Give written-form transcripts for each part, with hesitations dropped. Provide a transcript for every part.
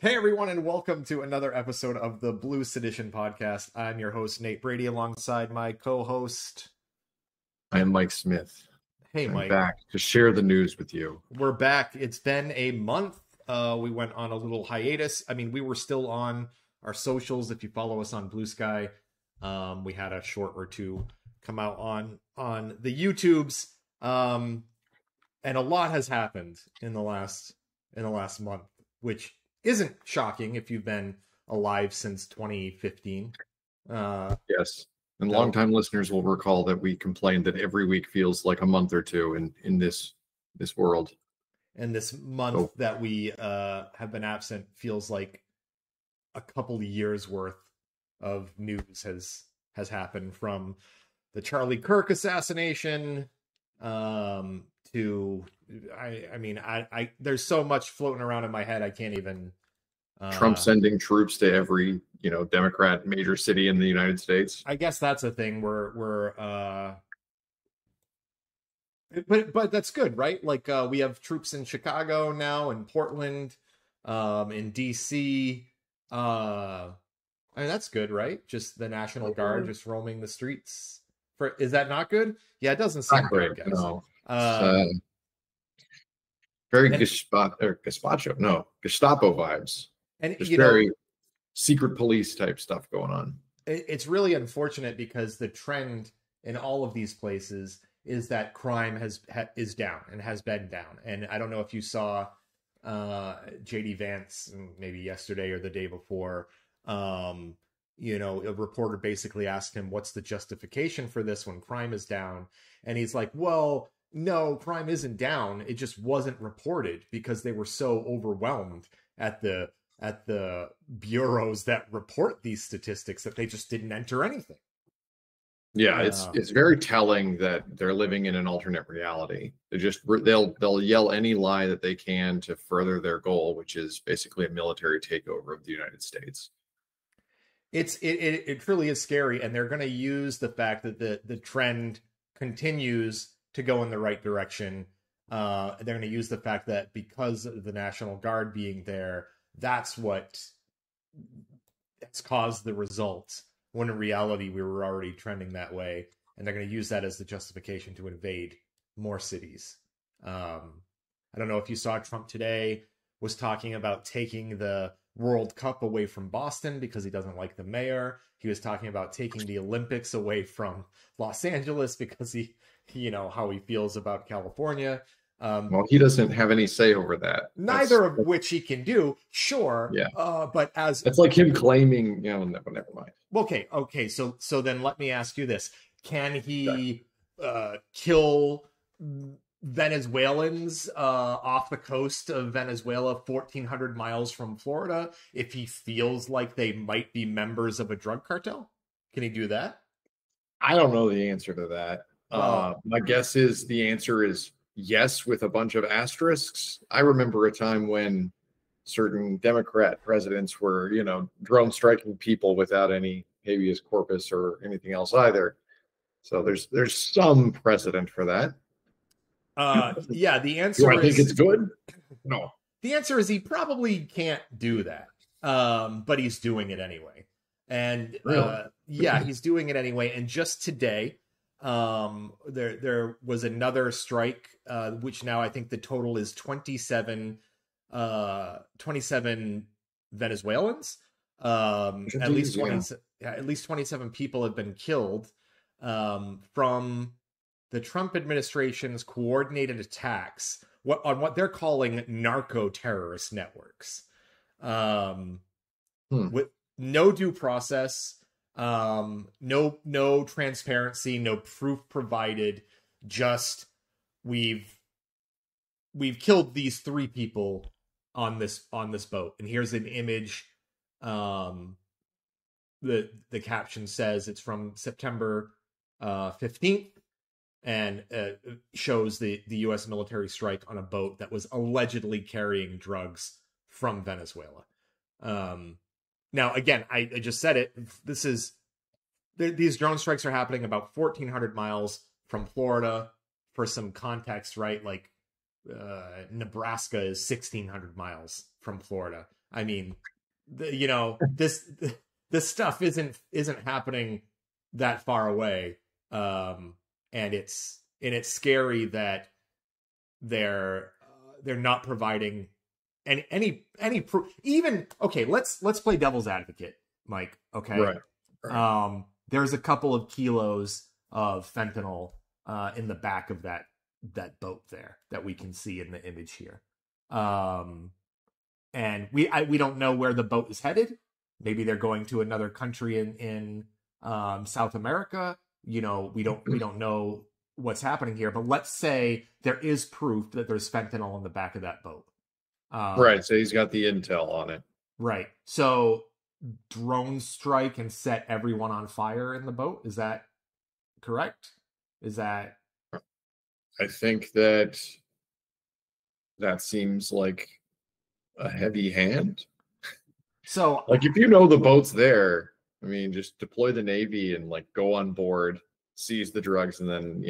Hey everyone, and welcome to another episode of the Blue Sedition podcast. I'm your host, Nate Brady, alongside my co-host. I am Mike Smith. Hey, I'm Mike. back to share the news with you. We're back. It's been a month. We went on a little hiatus. I mean, we were still on our socials. If you follow us on Blue Sky, we had a short or two come out on the YouTubes, and a lot has happened in the last month, which isn't shocking if you've been alive since 2015. Yes. And longtime listeners will recall that we complained that every week feels like a month or two in this world. And this month that we have been absent feels like a couple of years worth of news has happened, from the Charlie Kirk assassination to I mean there's so much floating around in my head I can't even. Trump sending troops to every Democrat major city in the United States. I guess that's a thing but that's good, right? Like we have troops in Chicago now, in Portland, in DC. I mean, that's good, right? Just the National Guard just roaming the streets. Is that not good? Yeah, it doesn't seem great, good, guys. No. Very Gestapo vibes. And just very secret police type stuff going on. It's really unfortunate because the trend in all of these places is that crime is down and has been down. And I don't know if you saw JD Vance maybe yesterday or the day before. A reporter basically asked him, what's the justification for this when crime is down? And he's like, well, no, crime isn't down. It just wasn't reported because they were so overwhelmed at the bureaus that report these statistics that they just didn't enter anything. Yeah, it's very telling that they're living in an alternate reality. They'll yell any lie that they can to further their goal, which is basically a military takeover of the United States. It truly is scary, and they're going to use the fact that the trend continues to go in the right direction. They're going to use the fact that because of the National Guard being there, that's what has caused the results, when in reality we were already trending that way. And they're going to use that as the justification to invade more cities. I don't know if you saw Trump today was talking about taking the World Cup away from Boston because he doesn't like the mayor. He was talking about taking the Olympics away from Los Angeles because he how he feels about California. Well, he doesn't have any say over that. Neither of which he can do. Sure. Yeah. But it's like him claiming, never mind. Okay. So then let me ask you this: can he kill Venezuelans off the coast of Venezuela, 1,400 miles from Florida, if he feels like they might be members of a drug cartel? Can he do that? I don't know the answer to that. My guess is the answer is yes, with a bunch of asterisks. I remember a time when certain Democrat presidents were, drone striking people without any habeas corpus or anything else either. So there's some precedent for that. Yeah, the answer I think it's good. No. The answer is he probably can't do that. But he's doing it anyway. And really? He's doing it anyway. And just today, there was another strike, which now I think the total is 27 Venezuelans. At least 27 people have been killed from the Trump administration's coordinated attacks on what they're calling narco-terrorist networks. With no due process, no transparency, no proof provided. Just we've killed these 3 people on this boat, and here's an image. The caption says it's from September 15th, and shows the U.S. military strike on a boat that was allegedly carrying drugs from Venezuela. Now, again, I just said it. These drone strikes are happening about 1,400 miles from Florida. For some context, right? Like Nebraska is 1,600 miles from Florida. I mean, this stuff isn't happening that far away, and it's scary that they're not providing any proof. Even okay, let's play devil's advocate, Mike. Okay, Right. There's a couple of kilos of fentanyl in the back of that boat there that we can see in the image here. And we don't know where the boat is headed. Maybe they're going to another country in South America. We don't know what's happening here. But let's say there is proof that there's fentanyl in the back of that boat. Right. So he's got the intel on it. Right. So drone strike and set everyone on fire in the boat. Is that correct? Is that? I think that seems like a heavy hand. So like if you know the boat's there, I mean, just deploy the Navy and like go on board, seize the drugs, and then,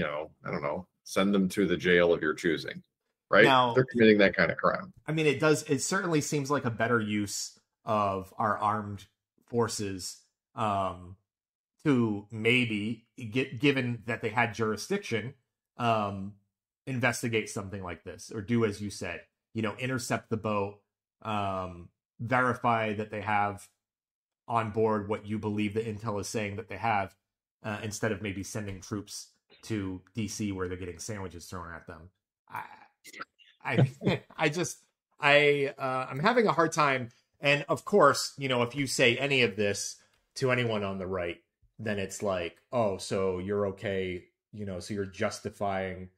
I don't know, send them to the jail of your choosing. Right? Now, they're committing that kind of crime. I mean, it certainly seems like a better use of our armed forces to maybe given that they had jurisdiction, investigate something like this, or do as you said, intercept the boat, verify that they have on board what you believe the intel is saying that they have, instead of maybe sending troops to DC where they're getting sandwiches thrown at them. I'm having a hard time. And of course, if you say any of this to anyone on the right, then it's like, oh, so you're okay, so you're justifying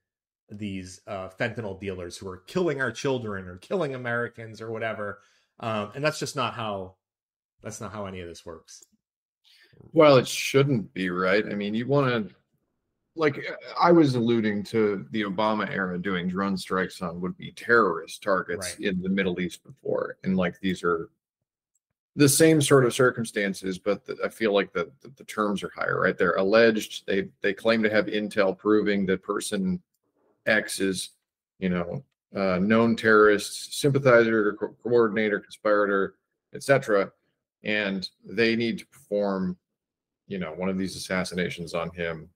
these fentanyl dealers who are killing our children or killing Americans or whatever. And that's just not how any of this works. Well, it shouldn't be, right? I mean, you want to, like I was alluding to the Obama era doing drone strikes on would-be terrorist targets in the Middle East before. And like these are the same sort of circumstances, but I feel like the terms are higher, right? They're alleged, they claim to have intel proving that person X is, known terrorist, sympathizer, coordinator, conspirator, etc. And they need to perform, one of these assassinations on him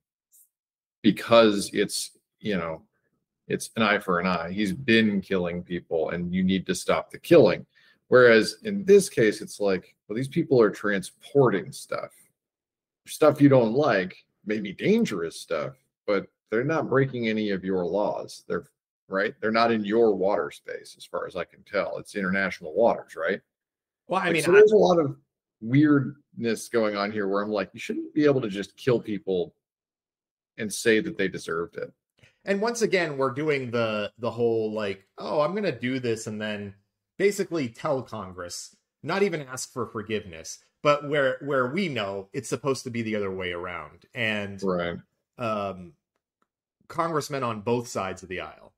because it's an eye for an eye. He's been killing people and you need to stop the killing. Whereas in this case, it's like, well, these people are transporting stuff you don't like, maybe dangerous stuff, but they're not breaking any of your laws. They're not in your water space, as far as I can tell. It's international waters, right? Well, I mean, so there's a lot of weirdness going on here where I'm like, you shouldn't be able to just kill people and say that they deserved it. And once again, we're doing the whole like, oh, I'm going to do this and then basically tell Congress, not even ask for forgiveness, but where we know it's supposed to be the other way around. And congressmen on both sides of the aisle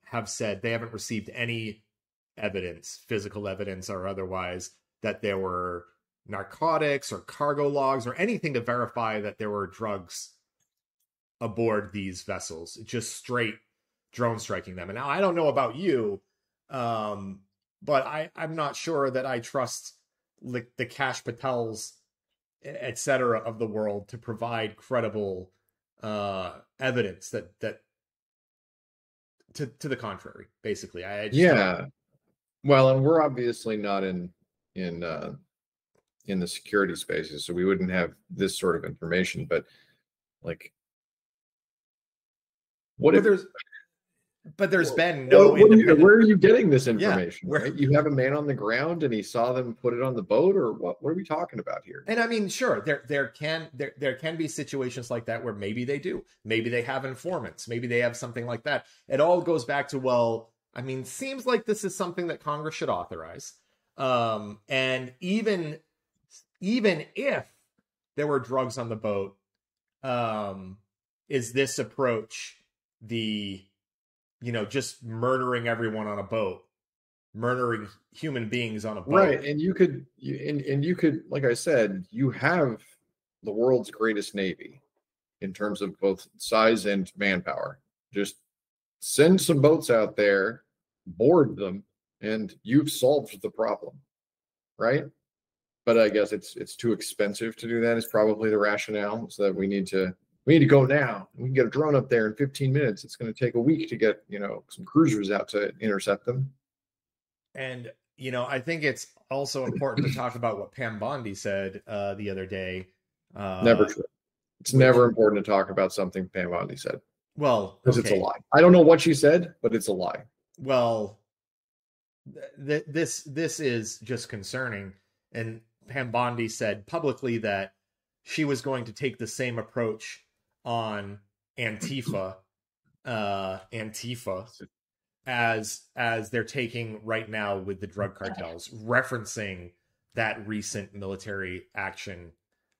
have said they haven't received any evidence, physical evidence or otherwise, that there were narcotics or cargo logs or anything to verify that there were drugs aboard these vessels. Just straight drone striking them. And now I don't know about you, but I'm not sure that I trust the Kash Patels, etc. of the world to provide credible evidence that to the contrary. Basically, well, and we're obviously not in the security spaces, so we wouldn't have this sort of information. But like, there's been no. Where are you getting this information? Right? You have a man on the ground, and he saw them put it on the boat, or what? What are we talking about here? And I mean, sure, there can be situations like that where maybe they do, maybe they have informants, maybe they have something like that. It all goes back to, well, I mean, seems like this is something that Congress should authorize, and even if there were drugs on the boat, is this approach just murdering everyone on a boat, murdering human beings on a boat? Right. And you could, like I said, you have the world's greatest Navy in terms of both size and manpower. Just send some boats out there, board them, and you've solved the problem, right? But I guess it's too expensive to do that is probably the rationale. So that we need to go now. We can get a drone up there in 15 minutes. It's going to take a week to get, some cruisers out to intercept them. And, I think it's also important to talk about what Pam Bondi said the other day. Never true. It's never important to talk about something Pam Bondi said. Well, because it's a lie. I don't know what she said, but it's a lie. Well, this is just concerning. And Pam Bondi said publicly that she was going to take the same approach on Antifa as they're taking right now with the drug cartels, referencing that recent military action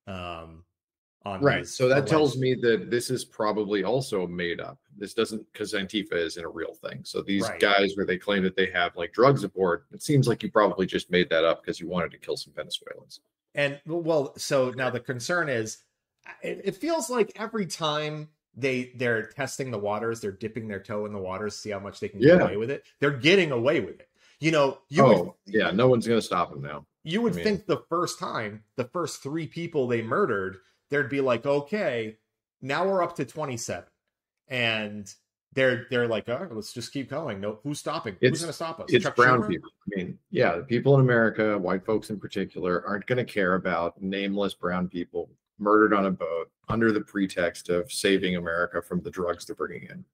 on right. So that tells me that this is probably also made up. This doesn't, because Antifa isn't a real thing. So these guys where they claim that they have like drug support, it seems like you probably just made that up because you wanted to kill some Venezuelans. And well, so now the concern is, it feels like every time they're testing the waters, they're dipping their toe in the waters, see how much they can get away with it. They're getting away with it. No one's going to stop them now. You would think the first time, the first 3 people they murdered, there'd be like, okay, now we're up to 27. And they're like, all right, let's just keep going. No, who's stopping? Who's going to stop us? It's Chuck brown Schumer? People. The people in America, white folks in particular, aren't going to care about nameless brown people murdered on a boat under the pretext of saving America from the drugs they're bringing in.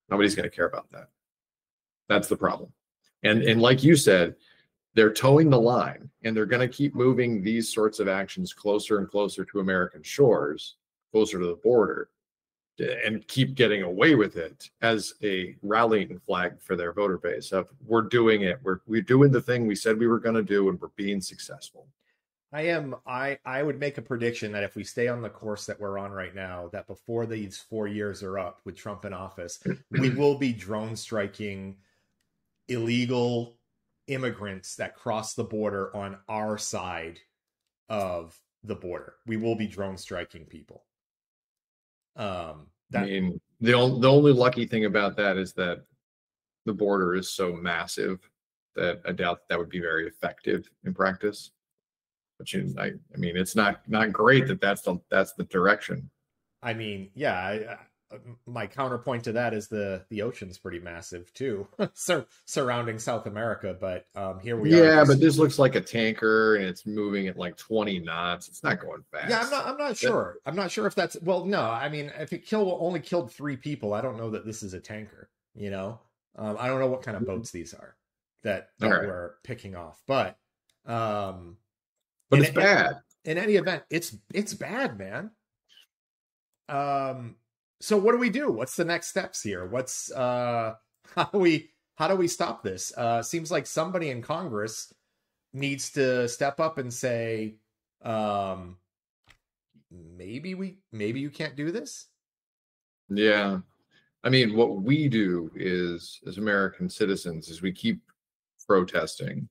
Nobody's going to care about that. That's the problem. And like you said, they're towing the line, and they're going to keep moving these sorts of actions closer and closer to American shores, closer to the border, and keep getting away with it as a rallying flag for their voter base of, we're doing it. We're doing the thing we said we were going to do, and we're being successful. I would make a prediction that if we stay on the course that we're on right now, that before these 4 years are up with Trump in office, we will be drone striking illegal immigrants that cross the border on our side of the border. We will be drone striking people. The only lucky thing about that is that the border is so massive that I doubt that would be very effective in practice. But it's not great that's the direction. My counterpoint to that is the ocean's pretty massive too, surrounding South America. But here we are. Yeah, but this looks like a tanker, and it's moving at like 20 knots. It's not going fast. Yeah, I'm not sure. I'm not sure if that's no. If it only killed 3 people, I don't know that this is a tanker. I don't know what kind of boats these are that we're picking off, but it's bad. In any event, it's bad, man. So what do we do? What's the next steps here? What's how do we stop this? Seems like somebody in Congress needs to step up and say, maybe you can't do this. Yeah. What we do is, as American citizens, is we keep protesting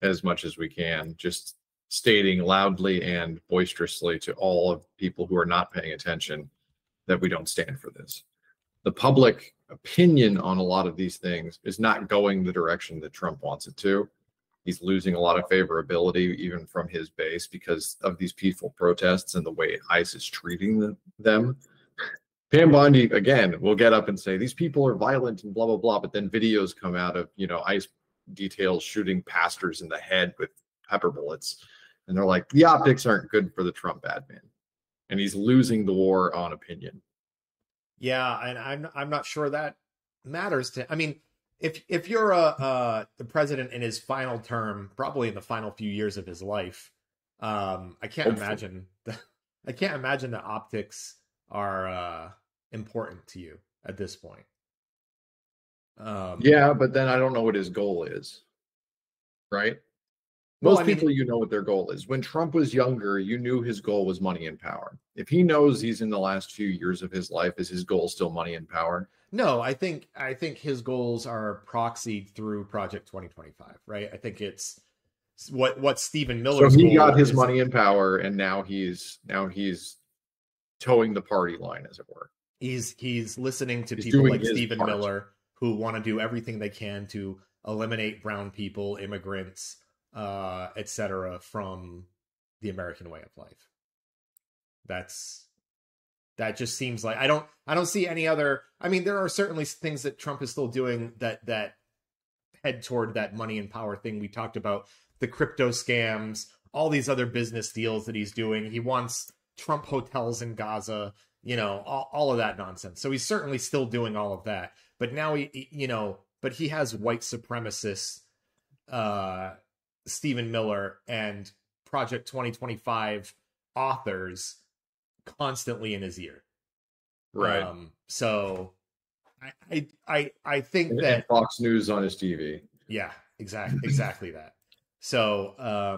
as much as we can, just stating loudly and boisterously to all of people who are not paying attention that we don't stand for this. The public opinion on a lot of these things is not going the direction that Trump wants it to. He's losing a lot of favorability even from his base because of these peaceful protests and the way ICE is treating them. Pam Bondi, again, will get up and say, these people are violent and blah, blah, blah. But then videos come out of, ICE details shooting pastors in the head with pepper bullets. And they're like, the optics aren't good for the Trump admin. And he's losing the war on opinion. Yeah, and I'm not sure that matters to. If you're the president in his final term, probably in the final few years of his life, I can't imagine the optics are important to you at this point. Yeah, but then I don't know what his goal is, right? Most people, what their goal is. When Trump was younger, you knew his goal was money and power. If he knows he's in the last few years of his life, is his goal still money and power? No, I think his goals are proxied through Project 2025, right? I think it's what Stephen Miller's So he got his money and power, and now he's towing the party line, as it were. He's listening to people like Stephen Miller who want to do everything they can to eliminate brown people, immigrants, etc., from the American way of life. That just seems like I don't see any other. I mean, there are certainly things that Trump is still doing that head toward that money and power thing we talked about, the crypto scams, all these other business deals that he's doing. He wants Trump hotels in Gaza, all of that nonsense. So he's certainly still doing all of that. But now but he has white supremacists, Stephen Miller and Project 2025 authors constantly in his ear. Right. So I think that and Fox News on his TV. Yeah, exactly that. So I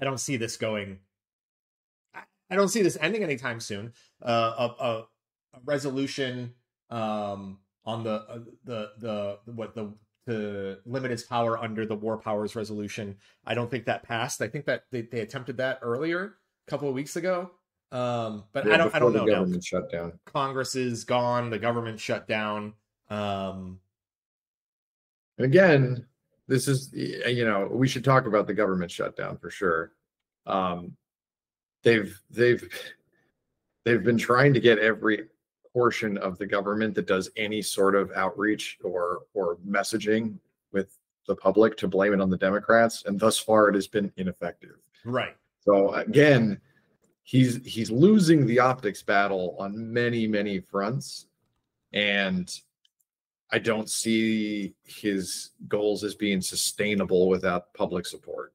don't see this going. I don't see this ending anytime soon. A resolution on to limit his power under the War Powers Resolution. I don't think that passed. I think that they attempted that earlier, a couple of weeks ago. But yeah, I don't know. The government shut down. Congress is gone. The government shut down. Again, this is, we should talk about the government shutdown for sure. They've been trying to get every portion of the government that does any sort of outreach or messaging with the public to blame it on the Democrats, and thus far it has been ineffective. Right. So again, he's losing the optics battle on many fronts, and I don't see his goals as being sustainable without public support.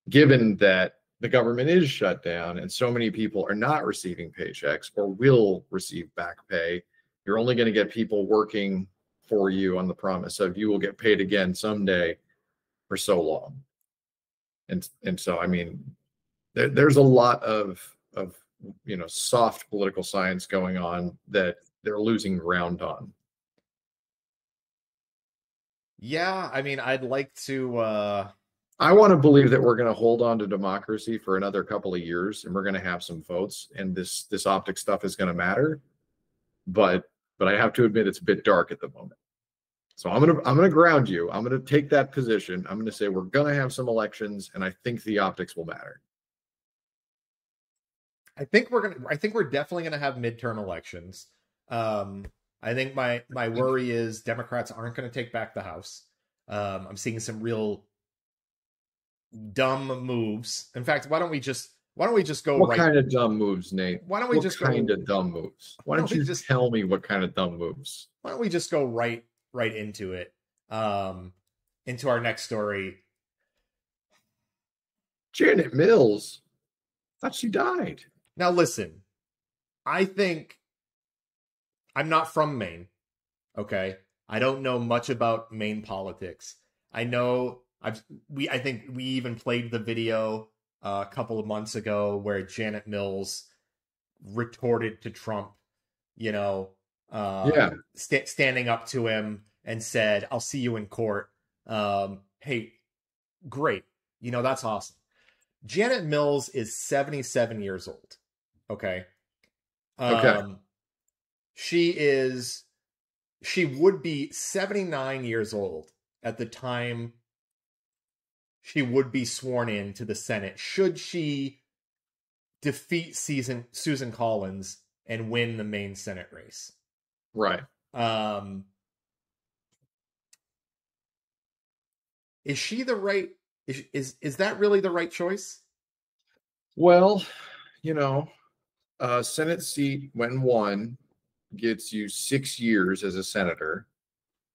Given that the government is shut down and so many people are not receiving paychecks or will receive back pay, you're only going to get people working for you on the promise of you will get paid again someday for so long. And so, I mean, there's a lot of soft political science going on that they're losing ground on. Yeah, I mean, I'd like to I want to believe that we're going to hold on to democracy for another couple of years, and we're going to have some votes, and this optic stuff is going to matter. But I have to admit it's a bit dark at the moment. So I'm gonna ground you. I'm gonna take that position. I'm gonna say we're gonna have some elections, and I think the optics will matter. I think we're definitely gonna have midterm elections. I think my worry is Democrats aren't gonna take back the House. I'm seeing some real dumb moves. In fact, why don't we just go what kind of dumb moves, Nate? Why don't we just kind of dumb moves? Why don't you just tell me what kind of dumb moves? Why don't we just go right into it? Into our next story. Janet Mills. Thought she died. Now listen, I think I'm not from Maine. Okay. I don't know much about Maine politics. I know I think we even played the video a couple of months ago where Janet Mills retorted to Trump, standing up to him and said, "I'll see you in court." Hey, great. That's awesome. Janet Mills is 77 years old. Okay. She would be 79 years old at the time she would be sworn in to the Senate should she defeat Susan Collins and win the Maine Senate race. Right. Is she the right? Is that really the right choice? Well, a Senate seat when won gets you 6 years as a senator.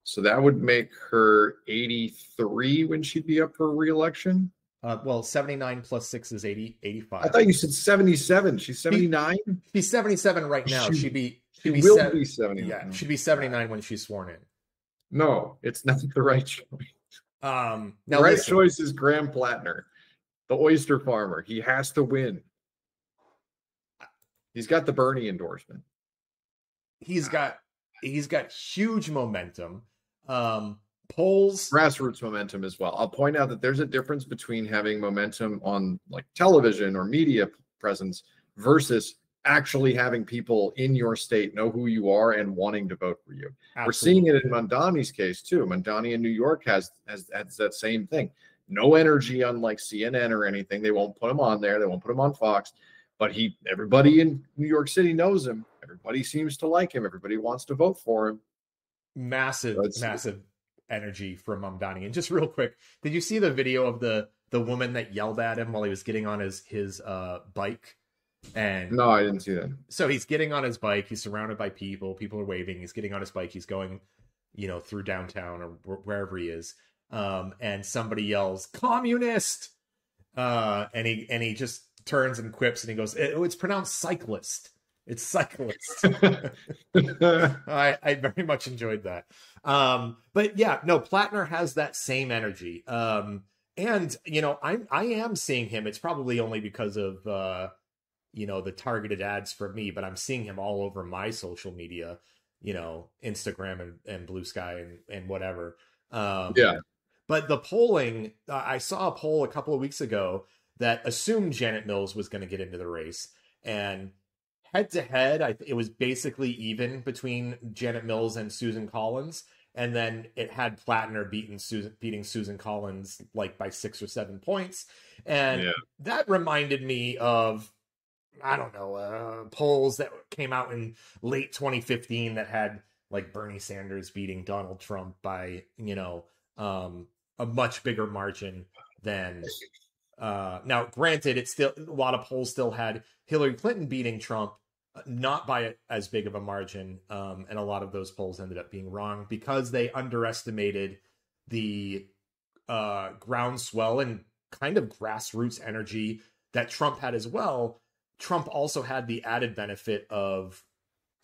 So that would make her 83 when she'd be up for re-election. 79 plus 6 is 85. I thought you said 77. She's 79? She's 77 right now. She will be 79. Yeah, she'd be 79 when she's sworn in. No, it's not the right choice. Now the right choice is Graham Plattner, the oyster farmer. He has to win. He's got the Bernie endorsement. He's got huge momentum. Polls, grassroots momentum as well. I'll point out that there's a difference between having momentum on like television or media presence versus actually having people in your state know who you are and wanting to vote for you. Absolutely. We're seeing it in Mamdani's case too. Mamdani in New York has that same thing. No energy, unlike CNN or anything. They won't put him on there. They won't put him on Fox. But everybody in New York City knows him. Everybody seems to like him. Everybody wants to vote for him. Massive energy from Mamdani. And just real quick, did you see the video of the woman that yelled at him while he was getting on his bike? And no, I didn't see that. So he's getting on his bike. He's surrounded by people. People are waving. He's getting on his bike. He's going, through downtown or wherever he is. And somebody yells, "Communist!" And he just turns and quips and he goes, "It's pronounced cyclist. It's cyclist." I very much enjoyed that. But yeah, no, Plattner has that same energy. And I am seeing him. It's probably only because of the targeted ads for me, but I'm seeing him all over my social media, Instagram and Blue Sky and whatever. Yeah. But the polling, I saw a poll a couple of weeks ago that assumed Janet Mills was going to get into the race, and head to head, it was basically even between Janet Mills and Susan Collins. And then it had Plattner beating Susan Collins like by 6 or 7 points. And that reminded me of, I don't know, polls that came out in late 2015 that had like Bernie Sanders beating Donald Trump by, a much bigger margin than, now granted, it's still, a lot of polls still had Hillary Clinton beating Trump, not by as big of a margin. And a lot of those polls ended up being wrong because they underestimated the groundswell and kind of grassroots energy that Trump had as well. Trump also had the added benefit of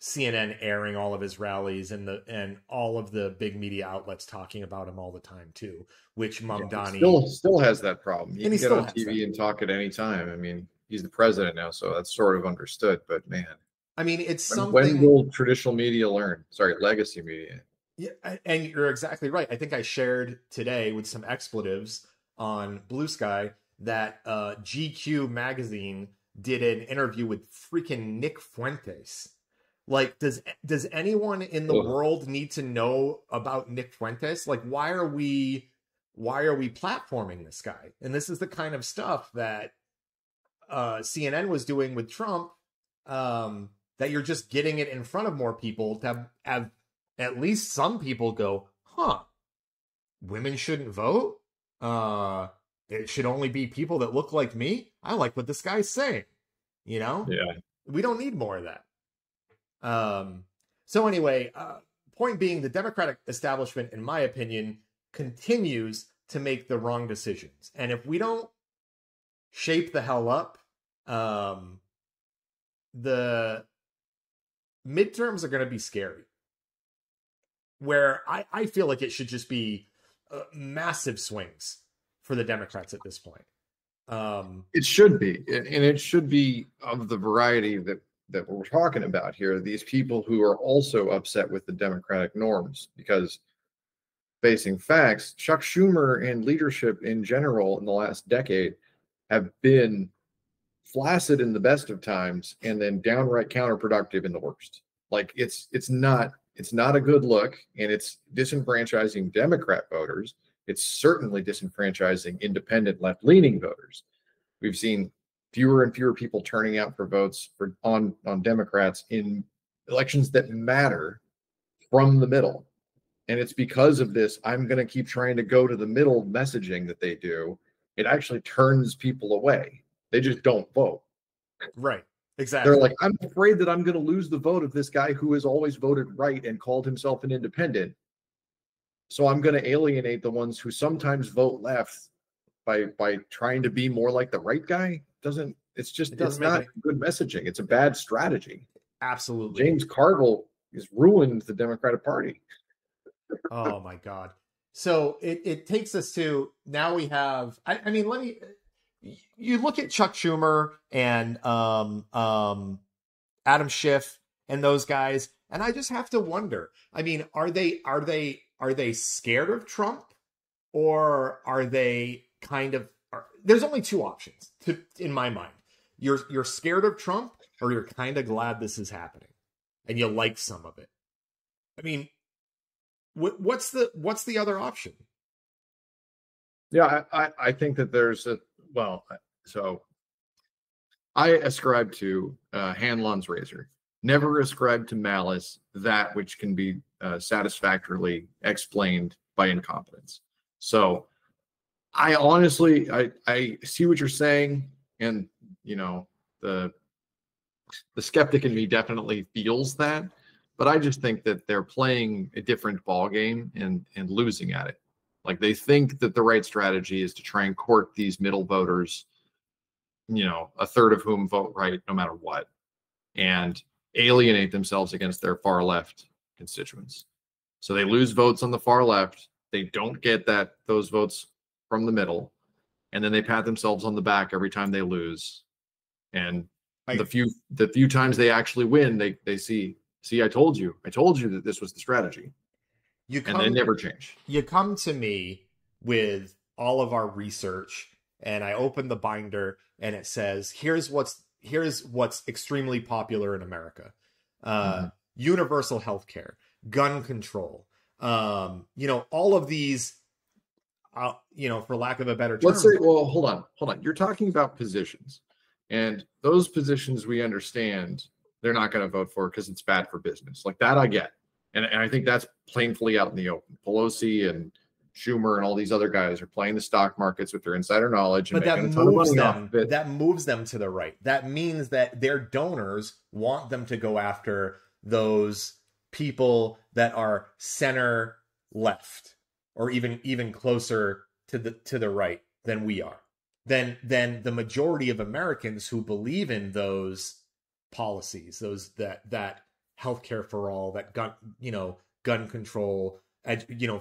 CNN airing all of his rallies and all of the big media outlets talking about him all the time too, which Mamdani still has that problem. He can get on TV that. and talk at any time. I mean, he's the president now, so that's sort of understood. But man, I mean, it's something. When will traditional media learn? Sorry, legacy media. Yeah, and you're exactly right. I think I shared today with some expletives on Blue Sky that GQ magazine did an interview with freaking Nick Fuentes. Like, does anyone in the world need to know about Nick Fuentes? Like, why are we platforming this guy? And this is the kind of stuff that CNN was doing with Trump, that you're just getting it in front of more people to have at least some people go, women shouldn't vote? It should only be people that look like me? I like what this guy's saying. Yeah. We don't need more of that. So anyway, point being, the Democratic establishment, in my opinion, continues to make the wrong decisions. And if we don't shape the hell up, the midterms are going to be scary. Where I feel like it should just be massive swings for the Democrats at this point. It should be, and it should be of the variety that we're talking about here. These people who are also upset with the Democratic norms, because facing facts, Chuck Schumer and leadership in general in the last decade have been flaccid in the best of times and then downright counterproductive in the worst. Like it's not a good look, and it's disenfranchising Democrat voters. It's certainly disenfranchising independent left-leaning voters. We've seen fewer and fewer people turning out for votes on Democrats in elections that matter from the middle. And it's because of this, I'm going to keep trying to go to the middle messaging that they do. It actually turns people away. They just don't vote. Right. Exactly. They're like, I'm afraid that I'm going to lose the vote of this guy who has always voted right and called himself an independent. So I'm going to alienate the ones who sometimes vote left by trying to be more like the right guy. It's not good messaging. It's a bad strategy. Absolutely. James Carville has ruined the Democratic Party. Oh my God. So it takes us to, now we have, you look at Chuck Schumer and Adam Schiff and those guys, and I just have to wonder, I mean, are they scared of Trump, or are they there's only two options in my mind. You're scared of Trump, or you're kind of glad this is happening and you like some of it. I mean, what's the other option? Yeah, I think that there's so I ascribe to Hanlon's razor. Never ascribe to malice that which can be satisfactorily explained by incompetence. So I honestly, I see what you're saying, and the skeptic in me definitely feels that, but I just think that they're playing a different ball game and losing at it. Like, they think that the right strategy is to try and court these middle voters, a third of whom vote right no matter what, and alienate themselves against their far left constituents. So they lose votes on the far left. They don't get those votes from the middle, and then they pat themselves on the back every time they lose. And the few times they actually win, they see, I told you that this was the strategy. And they never change. You come to me with all of our research, and I open the binder, and it says, here's what's extremely popular in America. Universal health care, gun control, all of these, for lack of a better term. Let's say, well, hold on. You're talking about positions, and those positions, we understand they're not going to vote for because it's bad for business. Like that, I get. And I think that's plainly out in the open. Pelosi and Schumer and all these other guys are playing the stock markets with their insider knowledge. And but that moves them to the right. That means that their donors want them to go after those people that are center left, or even closer to the right than we are. Then the majority of Americans who believe in those policies, that healthcare for all, that gun control,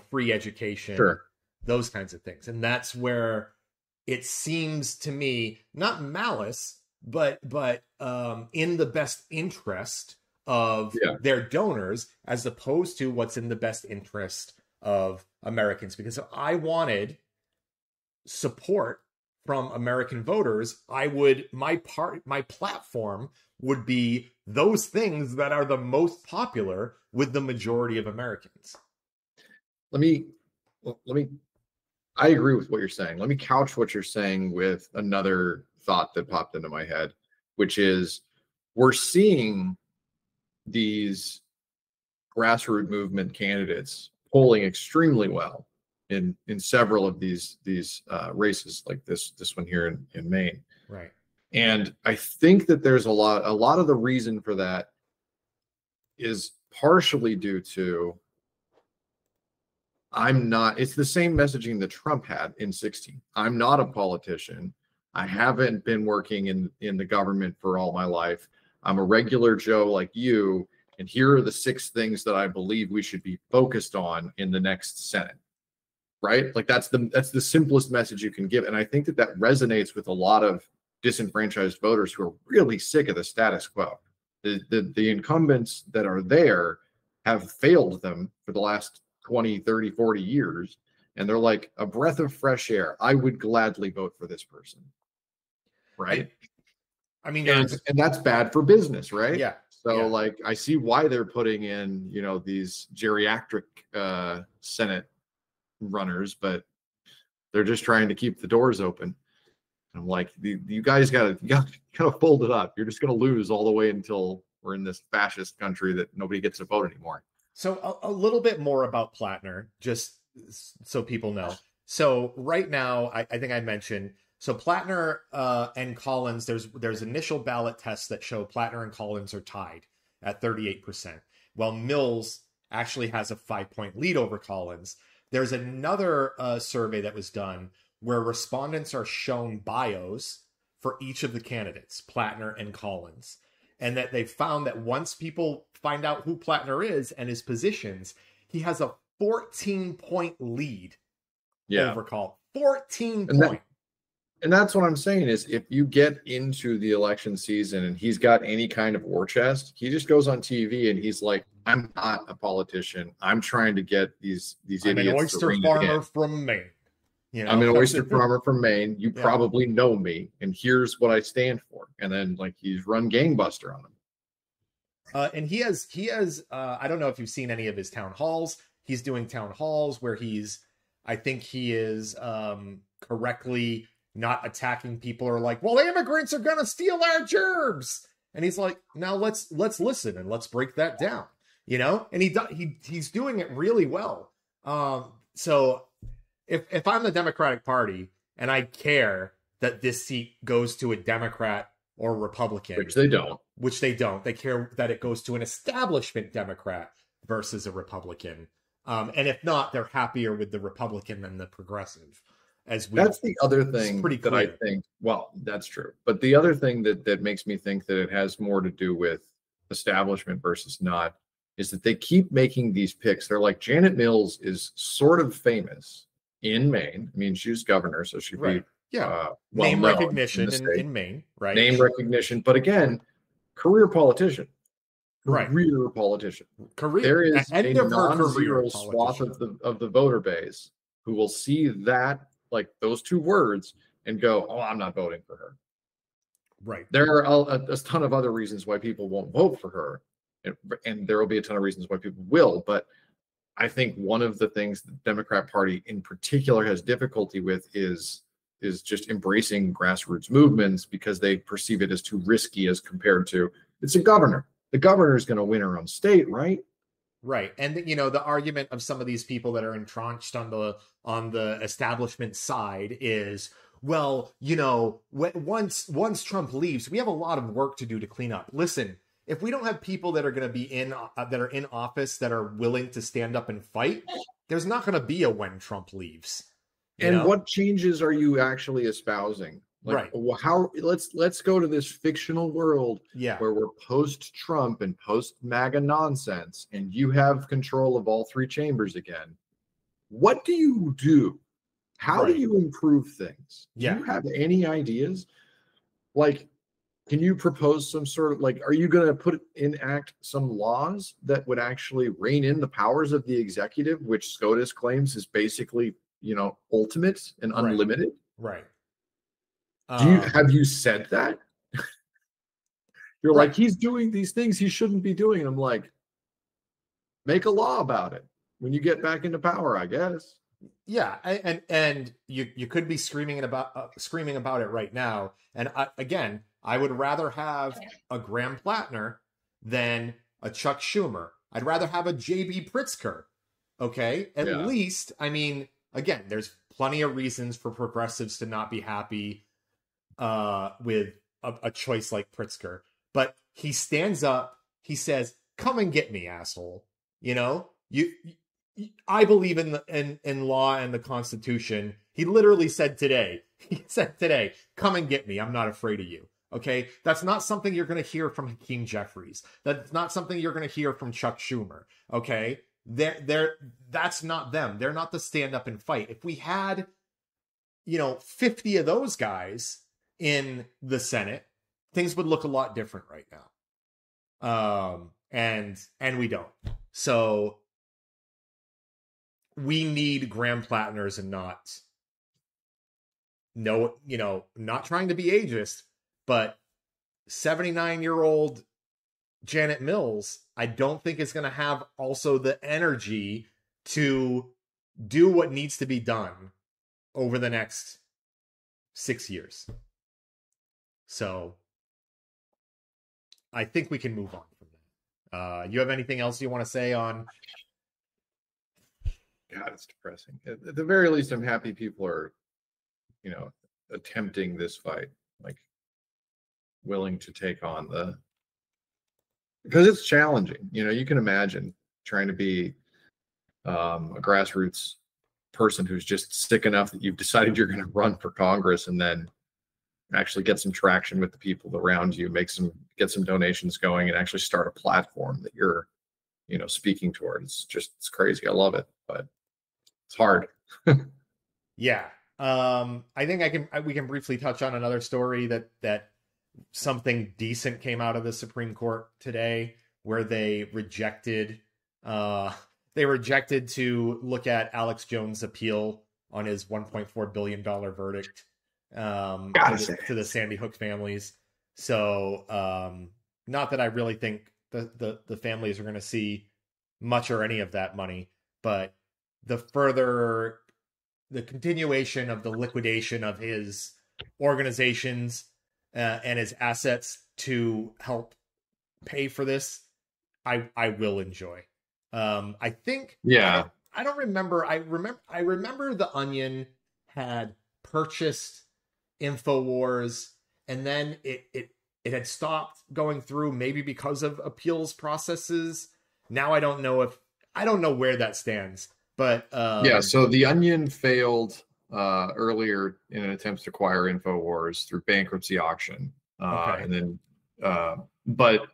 free education, sure, those kinds of things. And that's where it seems to me, not malice, but in the best interest of their donors, as opposed to what's in the best interest of Americans. Because if I wanted support from American voters, my platform would be those things that are the most popular with the majority of Americans. I agree with what you're saying. Let me couch what you're saying with another thought that popped into my head, which is, we're seeing these grassroots movement candidates polling extremely well in several of these races, like this one here in Maine. Right. And I think that there's a lot of the reason for that is partially due to, it's the same messaging that Trump had in 2016. I'm not a politician. I haven't been working in the government for all my life. I'm a regular Joe like you. And here are the 6 things that I believe we should be focused on in the next Senate. Right? Like that's the simplest message you can give. And I think that resonates with a lot of disenfranchised voters who are really sick of the status quo. The incumbents that are there have failed them for the last 20, 30, 40 years. And they're like, a breath of fresh air. I would gladly vote for this person. Right? I mean, and that's bad for business, right? Yeah. So like, I see why they're putting in, these geriatric Senate runners, but they're just trying to keep the doors open. I'm like, you guys gotta fold it up. You're just gonna lose all the way until we're in this fascist country that nobody gets to vote anymore. So a little bit more about Plattner, just so people know. So right now, I think I mentioned, so Plattner and Collins, there's initial ballot tests that show Plattner and Collins are tied at 38%, while Mills actually has a 5-point lead over Collins. There's another survey that was done where respondents are shown bios for each of the candidates, Plattner and Collins, and that they found that once people find out who Plattner is and his positions, he has a 14-point lead over Collins. 14 points. And that's what I'm saying is, if you get into the election season and he's got any kind of war chest, he just goes on TV and he's like, I'm not a politician. I'm trying to get these idiots. I'm an oyster farmer from Maine. I'm an oyster farmer from Maine. You probably know me, and here's what I stand for. and then like he's run gangbuster on them. And he has I don't know if you've seen any of his town halls. He's doing town halls where I think he is correctly not attacking people who are like, well, immigrants are gonna steal our gerbs. And he's like, now let's listen and let's break that down, you know? And he's doing it really well. So if I'm the Democratic Party and I care that this seat goes to a Democrat or Republican, Which they don't. They care that it goes to an establishment Democrat versus a Republican. And if not, they're happier with the Republican than the progressive. That's the other thing that I think, well, that's true. But the other thing that makes me think that it has more to do with establishment versus not is that they keep making these picks. They're like, Janet Mills is sort of famous in Maine. I mean, she was governor, so she'd be name recognition in Maine, right? Name recognition. But again, career politician. Right. Career politician. There is a non-zero swath of the voter base who will see that, like those two words, and go, oh, I'm not voting for her. Right. There are a ton of other reasons why people won't vote for her. And there will be a ton of reasons why people will. But I think one of the things the Democrat Party in particular has difficulty with is just embracing grassroots movements because they perceive it as too risky as compared to, it's a governor. The governor is going to win her own state, right? Right. And, you know, the argument of some of these people that are entrenched on the establishment side is, well, you know, once Trump leaves, we have a lot of work to do to clean up. Listen, if we don't have people that are going to be in office that are willing to stand up and fight, there's not going to be a when Trump leaves. And what changes are you actually espousing? Like, right. How let's go to this fictional world where we're post-Trump and post-MAGA nonsense, and you have control of all three chambers again. What do you do? How do you improve things? Do you have any ideas? Like, can you propose some sort of, like, are you going to enact some laws that would actually rein in the powers of the executive, which SCOTUS claims is basically, you know, ultimate and unlimited? Right. Have you said that? You're like, he's doing these things he shouldn't be doing. And I'm like, make a law about it when you get back into power, I guess. Yeah, and you could be screaming about it right now. And I would rather have a Graham Plattner than a Chuck Schumer. I'd rather have a J.B. Pritzker. Okay, at least, I mean, again, there's plenty of reasons for progressives to not be happy with a choice like Pritzker, but he stands up, he says, come and get me, asshole. You know, I believe in law and the Constitution. He literally said today, come and get me. I'm not afraid of you. Okay. That's not something you're going to hear from Hakeem Jeffries. That's not something you're going to hear from Chuck Schumer. Okay. That's not them. They're not the stand up and fight. If we had, 50 of those guys in the Senate, things would look a lot different right now. And we don't. So we need Graham Plattners and not trying to be ageist, but 79-year-old Janet Mills, I don't think is going to have also the energy to do what needs to be done over the next 6 years. So I think we can move on from that. You have anything else you want to say on? God, it's depressing. At the very least, I'm happy people are, attempting this fight, like willing to take on because it's challenging. You can imagine trying to be a grassroots person who's just sick enough that you've decided you're going to run for Congress and then actually get some traction with the people around you, get some donations going and actually start a platform that you're, speaking toward. It's crazy. I love it, but it's hard. Yeah. I think we can briefly touch on another story that something decent came out of the Supreme Court today, where they rejected to look at Alex Jones' appeal on his $1.4 billion verdict to the Sandy Hook families. So not that I really think the families are going to see much or any of that money, but the continuation of the liquidation of his organizations and his assets to help pay for this, I will enjoy. I think Yeah. I don't remember. I remember the Onion had purchased InfoWars, and then it had stopped going through, maybe because of appeals processes. Now I don't know where that stands. But Yeah, so the Onion failed earlier in an attempt to acquire InfoWars through bankruptcy auction. Okay. And then, but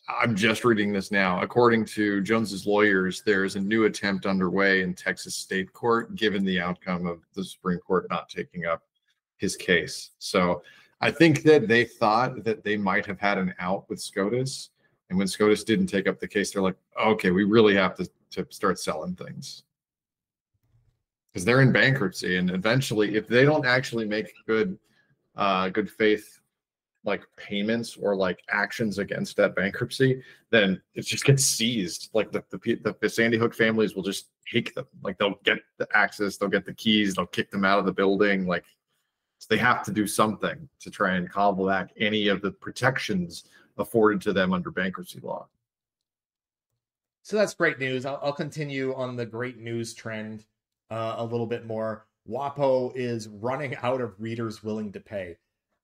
I'm just reading this now. According to Jones's lawyers, there's a new attempt underway in Texas state court, given the outcome of the Supreme Court not taking up his case. So I think that they thought that they might have had an out with SCOTUS. And when SCOTUS didn't take up the case, they're like, okay, we really have to start selling things. Because they're in bankruptcy. And eventually, if they don't actually make good faith like payments or like actions against that bankruptcy, then it just gets seized. Like the Sandy Hook families will just take them. Like they'll get the access, they'll get the keys, they'll kick them out of the building. Like so they have to do something to try and cobble back any of the protections afforded to them under bankruptcy law. So that's great news. I'll continue on the great news trend a little bit more. WAPO is running out of readers willing to pay.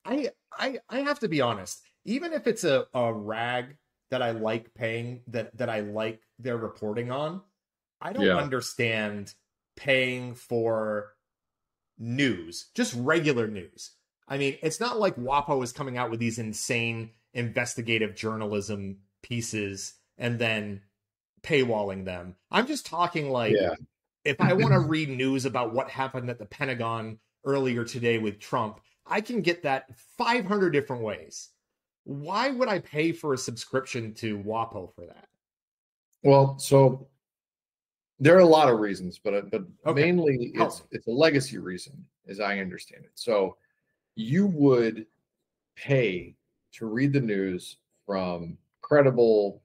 I have to be honest. Even if it's a rag that I like paying, that I like their reporting on, I don't understand paying for news, just regular news. I mean, it's not like WAPO is coming out with these insane investigative journalism pieces and then paywalling them. I'm just talking like if I want to read news about what happened at the Pentagon earlier today with Trump, I can get that 500 different ways. Why would I pay for a subscription to WAPO for that? Well, so there are a lot of reasons, but Okay. mainly it's a legacy reason, as I understand it. So you would pay to read the news from credible,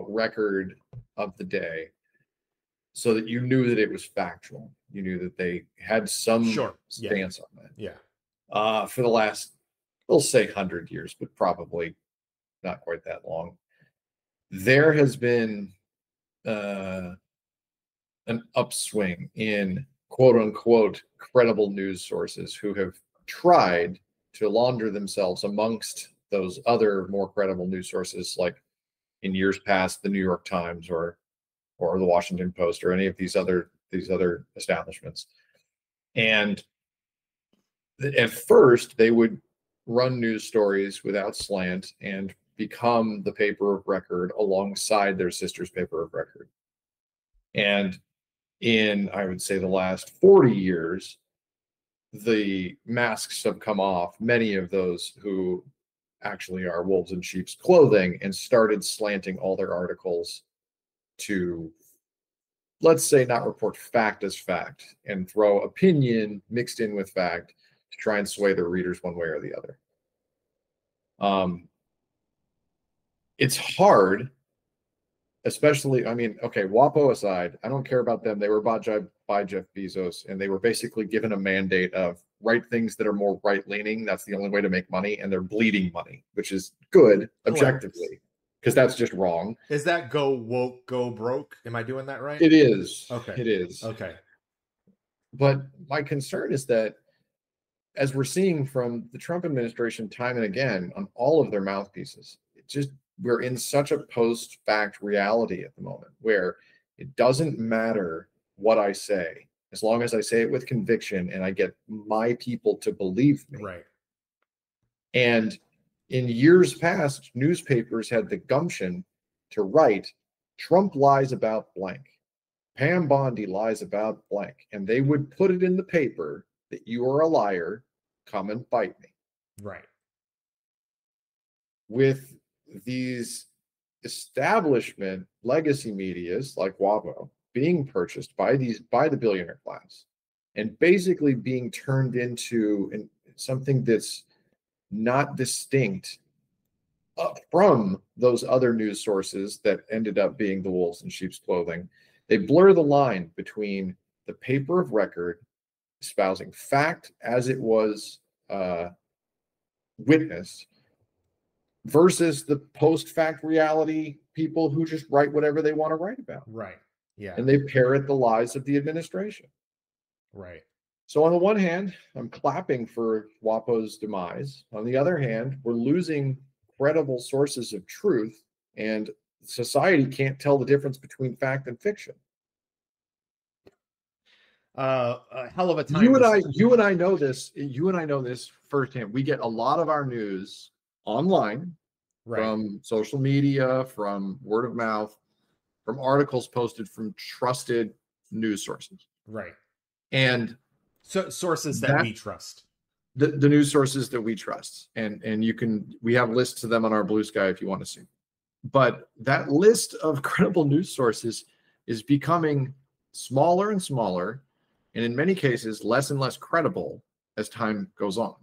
record of the day, so that you knew that it was factual. You knew that they had some stance on that. Yeah. For the last, we'll say 100 years, but probably not quite that long, there has been an upswing in quote unquote credible news sources who have tried to launder themselves amongst those other more credible news sources, like in years past, the New York Times or the Washington Post or any of these other establishments. And at first, they would run news stories without slant and become the paper of record alongside their sister's paper of record. And in, I would say, the last 40 years, the masks have come off many of those who actually are wolves in sheep's clothing and started slanting all their articles to, let's say, not report fact as fact and throw opinion mixed in with fact to try and sway their readers one way or the other. It's hard, especially, I mean, okay, WAPO aside, I don't care about them. They were bought by Jeff Bezos, and they were basically given a mandate of write things that are more right-leaning. That's the only way to make money, and they're bleeding money, which is good objectively, because that's just wrong. Is that go woke, go broke? Am I doing that right? It is. Okay. It is. Okay. But my concern is that, as we're seeing from the Trump administration time and again on all of their mouthpieces, we're in such a post-fact reality at the moment where it doesn't matter what I say, as long as I say it with conviction and I get my people to believe me. Right. And in years past, newspapers had the gumption to write, Trump lies about blank, Pam Bondi lies about blank, and they would put it in the paper that you are a liar, come and bite me. Right. With these establishment legacy medias like WAPO being purchased by the billionaire class and basically being turned into something that's not distinct from those other news sources that ended up being the wolves in sheep's clothing. They blur the line between the paper of record espousing fact as it was witnessed versus the post-fact reality people who just write whatever they want to write about. Right. Yeah. And they parrot the lies of the administration. Right. So on the one hand, I'm clapping for WAPO's demise. On the other hand, we're losing credible sources of truth, and society can't tell the difference between fact and fiction. A hell of a time. You and I know this. You and I know this firsthand. We get a lot of our news online, right, from social media, from word of mouth, from articles posted from trusted news sources. Right. And so sources that we trust. The news sources that we trust. And we have lists of them on our Blue Sky if you want to see. But that list of credible news sources is becoming smaller and smaller, and in many cases less and less credible as time goes on.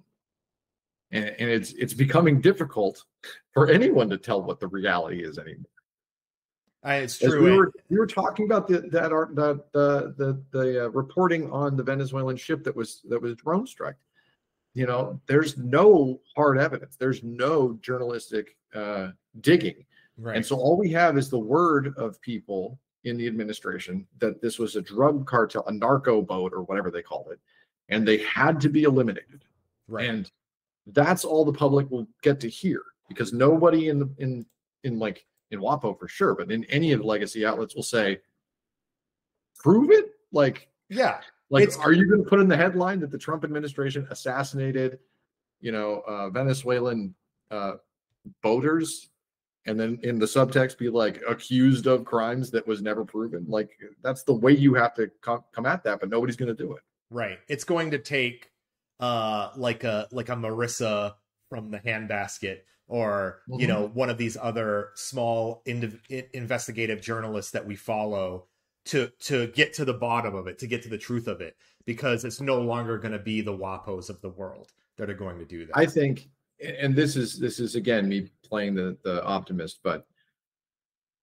And it's becoming difficult for anyone to tell what the reality is anymore. It's true. We were talking about the reporting on the Venezuelan ship that was drone struck. You know, there's no hard evidence. There's no journalistic digging. Right. And so all we have is the word of people in the administration that this was a drug cartel, a narco boat, or whatever they called it, and they had to be eliminated. Right. And that's all the public will get to hear, because nobody in WAPO for sure, but in any of the legacy outlets will say, prove it. Yeah. Are you going to put in the headline that the Trump administration assassinated, Venezuelan boaters, and then in the subtext be like accused of crimes that was never proven? That's the way you have to come at that, but nobody's going to do it. Right. It's going to take like a Marissa from the Handbasket, or one of these other small investigative journalists that we follow to get to the bottom of it, to get to the truth of it, because it's no longer going to be the WAPOs of the world that are going to do that. I think, and this is again me playing the optimist, but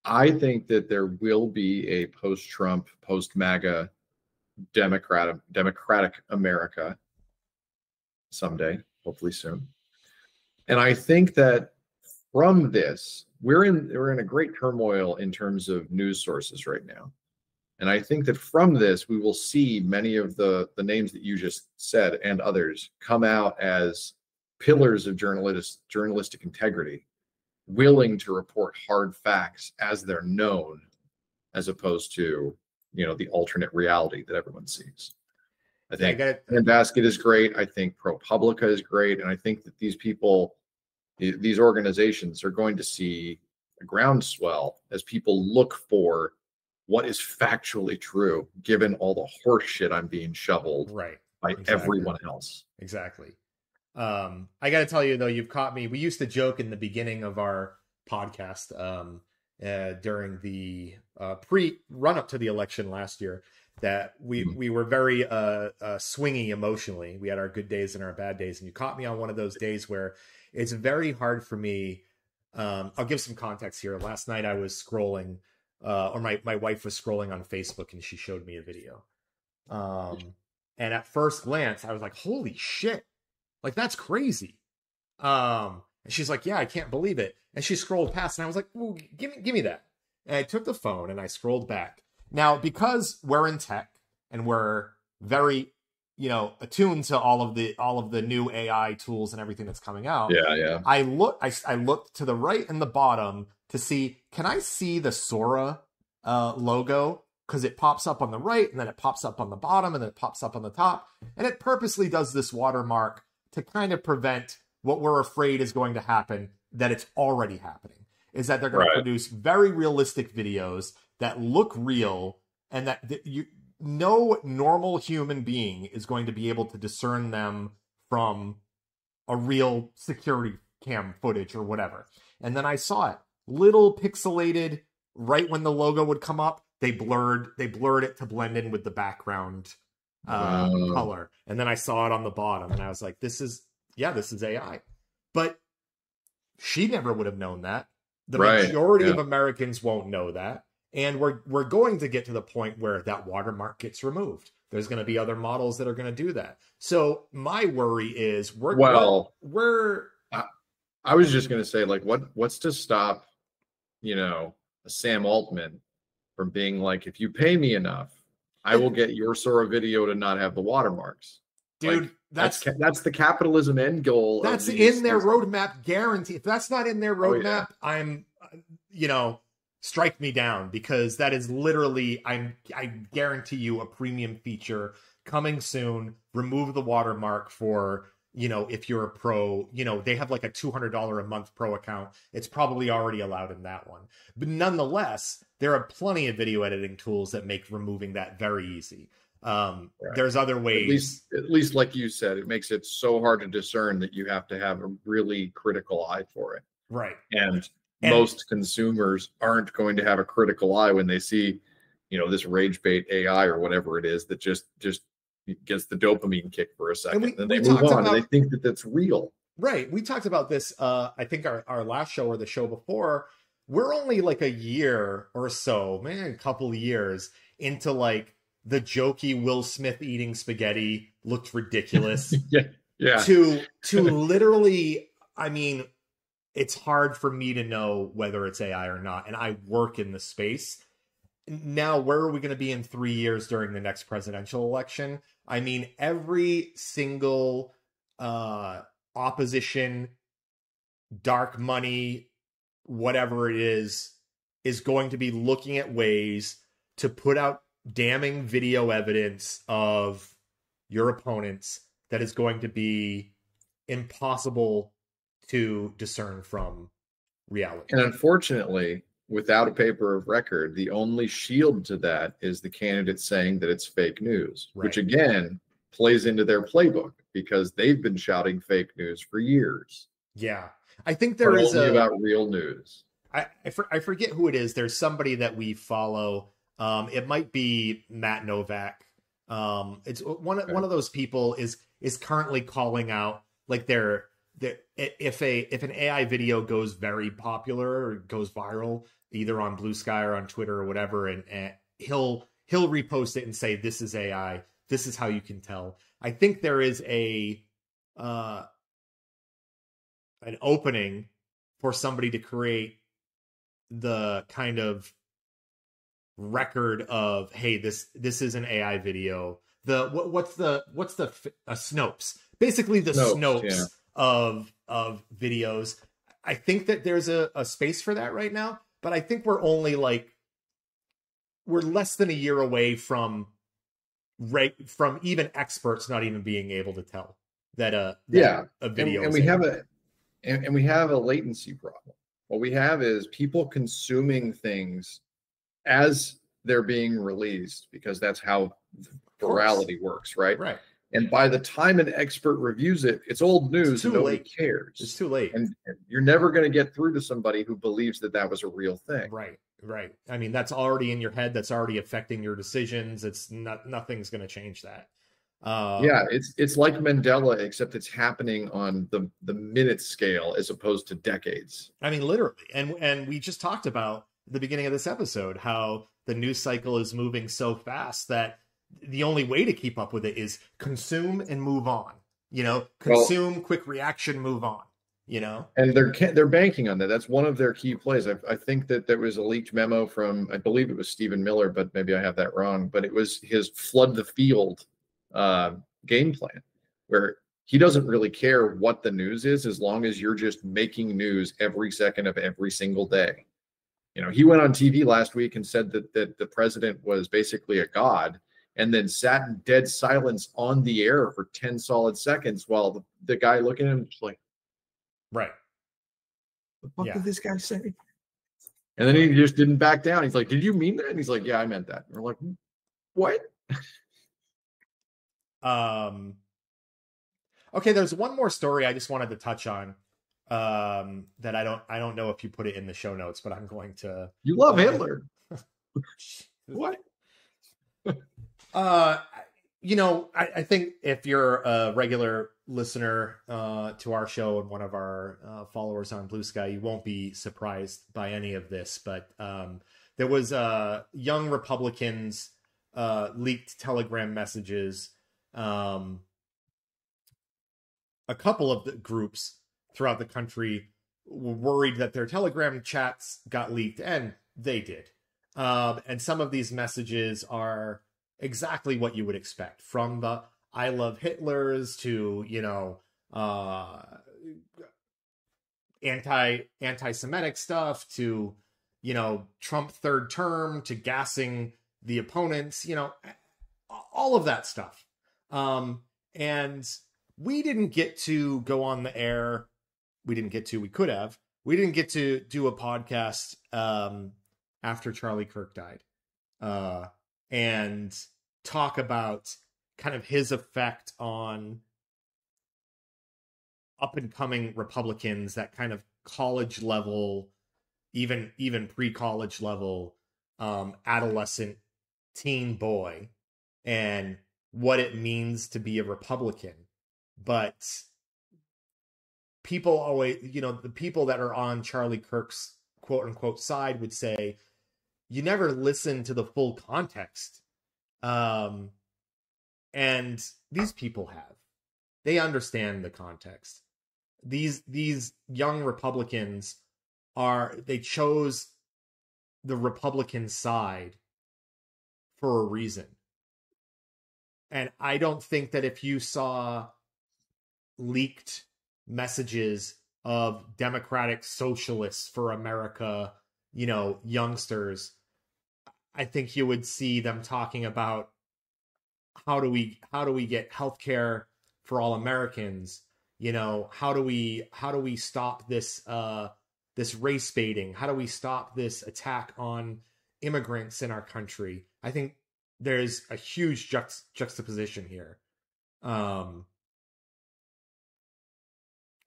I think that there will be a post-Trump, post-MAGA democratic America someday, hopefully soon. And I think that from this, we're in a great turmoil in terms of news sources right now. And I think that from this, we will see many of the names that you just said and others come out as pillars of journalistic integrity, willing to report hard facts as they're known, as opposed to, the alternate reality that everyone sees. I think Handbasket is great. I think ProPublica is great. And I think that these people, these organizations are going to see a groundswell as people look for what is factually true, given all the horse shit I'm being shoveled by everyone else. Exactly. I got to tell you, though, you've caught me. We used to joke in the beginning of our podcast during the run up to the election last year that we were very swingy emotionally. We had our good days and our bad days, and you caught me on one of those days where it's very hard for me. I'll give some context here. Last night I was scrolling, or my wife was scrolling on Facebook, and she showed me a video. And at first glance, I was like, holy shit, that's crazy. And she's like, yeah, I can't believe it. And she scrolled past, and I was like, ooh, give me that. And I took the phone and I scrolled back. Now, because we're in tech and we're very, attuned to all of the new AI tools and everything that's coming out. Yeah. I looked to the right and the bottom to see, can I see the Sora logo? Because it pops up on the right, and then it pops up on the bottom, and then it pops up on the top. And it purposely does this watermark to kind of prevent what we're afraid is going to happen, that it's already happening, is that they're going to produce very realistic videos that look real, and that no normal human being is going to be able to discern them from a real security cam footage or whatever. And then I saw it, little pixelated, right when the logo would come up, they blurred it to blend in with the background color. And then I saw it on the bottom, and I was like, this is AI. But She never would have known that. The Right. majority Yeah. of Americans won't know that. And we're going to get to the point where that watermark gets removed. There's going to be other models that are going to do that. So my worry is we're I was just going to say, like, what's to stop, a Sam Altman from being like, if you pay me enough, I will get your Sora video to not have the watermarks. dude, Like, that's the capitalism end goal. That's in their roadmap guarantee. If that's not in their roadmap, I'm, strike me down, because that is literally, I guarantee you a premium feature coming soon. Remove the watermark for, if you're a pro, they have like a $200 a month pro account. It's probably already allowed in that one. But nonetheless, there are plenty of video editing tools that make removing that very easy. Right. There's other ways. At least, like you said, it makes it so hard to discern that you have to have a really critical eye for it. Right. And most consumers aren't going to have a critical eye when they see, this rage bait AI or whatever it is that just gets the dopamine kick for a second. And they move on and they think that that's real. Right. We talked about this, I think our last show or the show before. We're only like a year or so, a couple of years into like the jokey Will Smith eating spaghetti looked ridiculous. yeah. To literally, it's hard for me to know whether it's AI or not. And I work in the space. Now, where are we going to be in 3 years during the next presidential election? Every single opposition, dark money, whatever it is going to be looking at ways to put out damning video evidence of your opponents that is going to be impossible to discern from reality. And unfortunately, without a paper of record, the only shield to that is the candidate saying that it's fake news, right, which again plays into their playbook because they've been shouting fake news for years. Yeah. I think there is only about real news. I forget who it is. There's somebody that we follow. It might be Matt Novak. It's one of those people is currently calling out like if an AI video goes very popular or goes viral, either on Blue Sky or on Twitter or whatever, and he'll repost it and say, this is AI. This is how you can tell. I think there is an opening for somebody to create the kind of record of, hey, this is an AI video. What's the Snopes, basically the Snopes of videos. I think that there's a space for that right now, but I think we're only we're less than a year away from even experts not even being able to tell that a video and we have a latency problem. What we have is people consuming things as they're being released because that's how virality works, right? Right. And by the time an expert reviews it, it's old news and nobody cares. It's too late. And you're never going to get through to somebody who believes that was a real thing. Right. That's already in your head. That's already affecting your decisions. Nothing's going to change that. It's like Mandela, except it's happening on the minute scale as opposed to decades. Literally. And we just talked about at the beginning of this episode how the news cycle is moving so fast that the only way to keep up with it is consume and move on. Consume, quick reaction, move on. And they're banking on that. That's one of their key plays. I think that there was a leaked memo from, I believe it was Stephen Miller, but maybe I have that wrong. But it was his flood the field game plan, where he doesn't really care what the news is as long as you're just making news every second of every single day. He went on TV last week and said that the president was basically a god, and then sat in dead silence on the air for 10 solid seconds while the guy looking at him just like, right. The fuck did this guy say? And then he just didn't back down. He's like, did you mean that? And he's like, yeah, I meant that. And we're like, what? Okay, there's one more story I just wanted to touch on that I don't know if you put it in the show notes, but I'm going to. You love Hitler. What? I think if you're a regular listener to our show and one of our followers on Blue Sky, you won't be surprised by any of this. But there was young Republicans leaked Telegram messages. A couple of the groups throughout the country were worried that their Telegram chats got leaked, and they did. And some of these messages are exactly what you would expect, from the "I love Hitlers" to anti-Semitic stuff to Trump third term to gassing the opponents, all of that stuff. And we didn't get to go on the air. We could have. We didn't get to do a podcast after Charlie Kirk died. And talk about kind of his effect on up and coming Republicans, that kind of college level, even pre-college level, adolescent teen boy, and what it means to be a Republican. But people always, the people that are on Charlie Kirk's quote unquote side would say, you never listen to the full context. And these people have. They understand the context. These young Republicans they chose the Republican side for a reason. And I don't think that if you saw leaked messages of Democratic Socialists for America, youngsters, I think you would see them talking about how do we get healthcare for all Americans? How do we stop this race baiting? How do we stop this attack on immigrants in our country? I think there's a huge juxtaposition here. I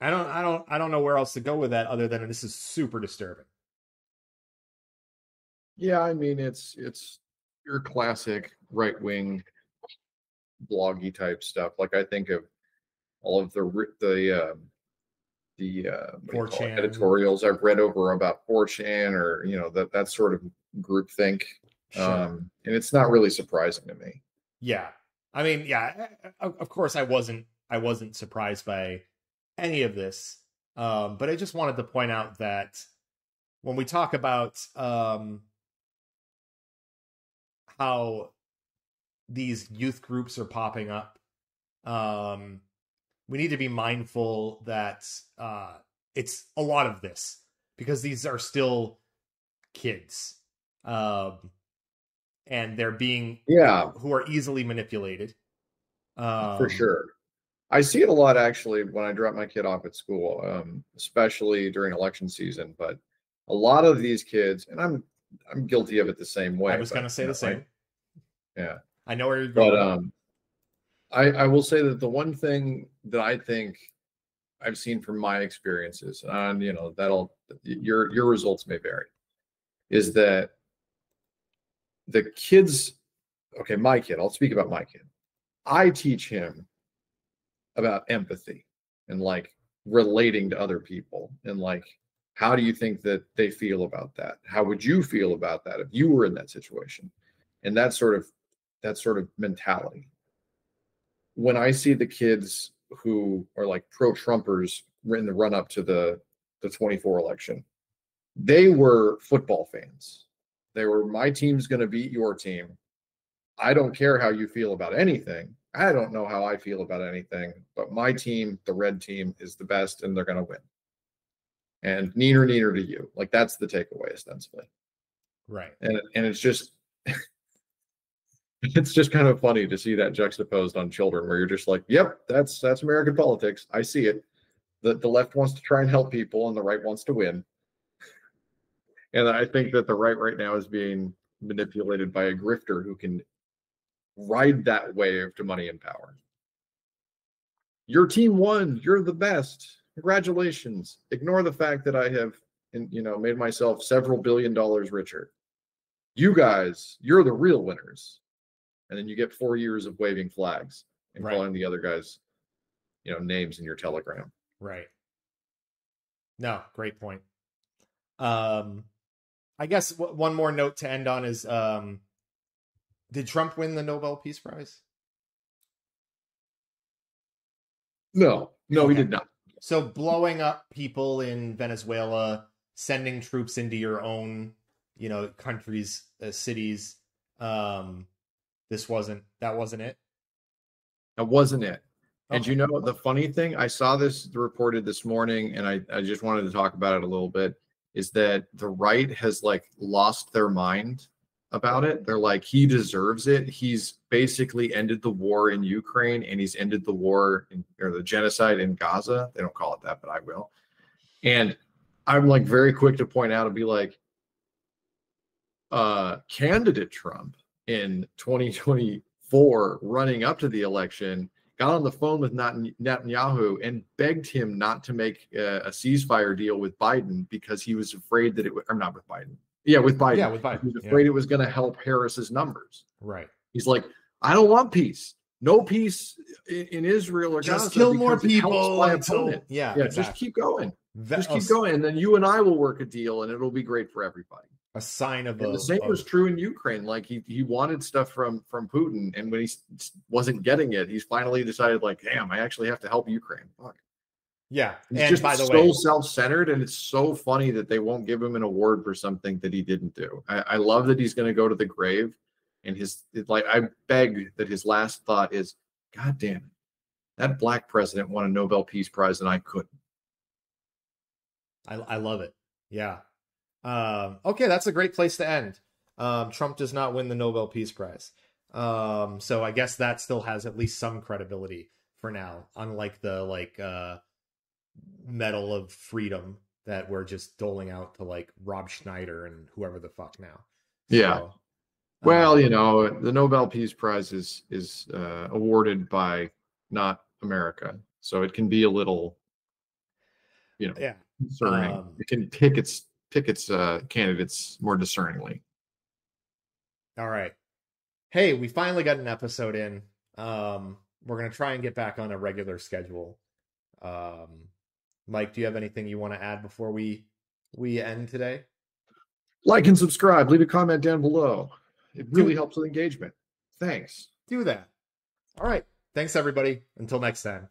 don't know where else to go with that other than this is super disturbing. Yeah, I mean it's your classic right-wing bloggy type stuff. Like I think of all of the editorials I've read over about 4chan or that sort of groupthink. Sure. And it's not really surprising to me. Yeah. I mean, yeah, of course I wasn't surprised by any of this. But I just wanted to point out that when we talk about how these youth groups are popping up, we need to be mindful that it's a lot of this, because these are still kids, and they're being who are easily manipulated. For sure. I see it a lot actually when I drop my kid off at school, especially during election season. But a lot of these kids, and I'm guilty of it the same way. I was going to say the same. Yeah, I know where you're going. But I will say that the one thing that I think I've seen from my experiences, and that'll your results may vary, is that the kids. Okay, my kid. I'll speak about my kid. I teach him about empathy and like relating to other people, and like, how do you think that they feel about that? How would you feel about that if you were in that situation? And that sort of mentality. When I see the kids who are like pro-Trumpers in the run up to the 24 election, they were football fans. They were, my team's going to beat your team. I don't care how you feel about anything. I don't know how I feel about anything, but my team, the red team, is the best and they're going to win. And neener to you. Like, that's the takeaway ostensibly. Right. And it's just it's just kind of funny to see that juxtaposed on children, where you're just like, yep, that's American politics. I see it. The left wants to try and help people and the right wants to win. And I think that the right now is being manipulated by a grifter who can ride that wave to money and power. Your team won. You're the best. Congratulations. Ignore the fact that I have, made myself several $billion richer. You guys, you're the real winners. and then you get 4 years of waving flags and Right. calling the other guys, names in your telegram. Right. No, great point. I guess one more note to end on is, did Trump win the Nobel Peace Prize? No, Okay. He did not. So blowing up people in Venezuela, sending troops into your own, countries, cities. That wasn't it. That wasn't it. And Okay. the funny thing, I saw this reported this morning, and I just wanted to talk about it a little bit, is that the right has lost their mind about it. They're like, he deserves it. He's basically ended the war in Ukraine, and he's ended the war or the genocide in Gaza. They don't call it that, but I will. And I'm very quick to point out and be like, candidate Trump in 2024 running up to the election got on the phone with Netanyahu and begged him not to make a ceasefire deal with Biden because he was afraid that it would, or not with Biden. Yeah, with Biden. Yeah, with Biden. He was afraid it was going to help Harris's numbers. Right. He's like, I don't want peace. No peace in Israel or just Gaza kill more people until, yeah, exactly. Just keep going. Just keep going, and then you and I will work a deal, and it'll be great for everybody. A sign of the same was true in Ukraine. He wanted stuff from Putin, and when he wasn't getting it, he's finally decided damn, I actually have to help Ukraine. Fuck. Yeah, he's just by the way, self-centered, and it's so funny that they won't give him an award for something that he didn't do. I love that he's going to go to the grave, and I beg that his last thought is, God damn it, that black president won a Nobel Peace Prize, and I couldn't. I love it. Yeah. Okay, that's a great place to end. Trump does not win the Nobel Peace Prize. So I guess that still has at least some credibility for now, unlike the Medal of Freedom that we're just doling out to Rob Schneider and whoever the fuck now. Yeah. So, well, the Nobel Peace Prize is awarded by not America, so it can be a little, yeah, concerning. It can pick its candidates more discerningly. All right. Hey, we finally got an episode in. We're going to try and get back on a regular schedule. Mike, do you have anything you want to add before we end today? Like and subscribe. Leave a comment down below. It really helps with engagement. Thanks. Do that. All right. Thanks, everybody. Until next time.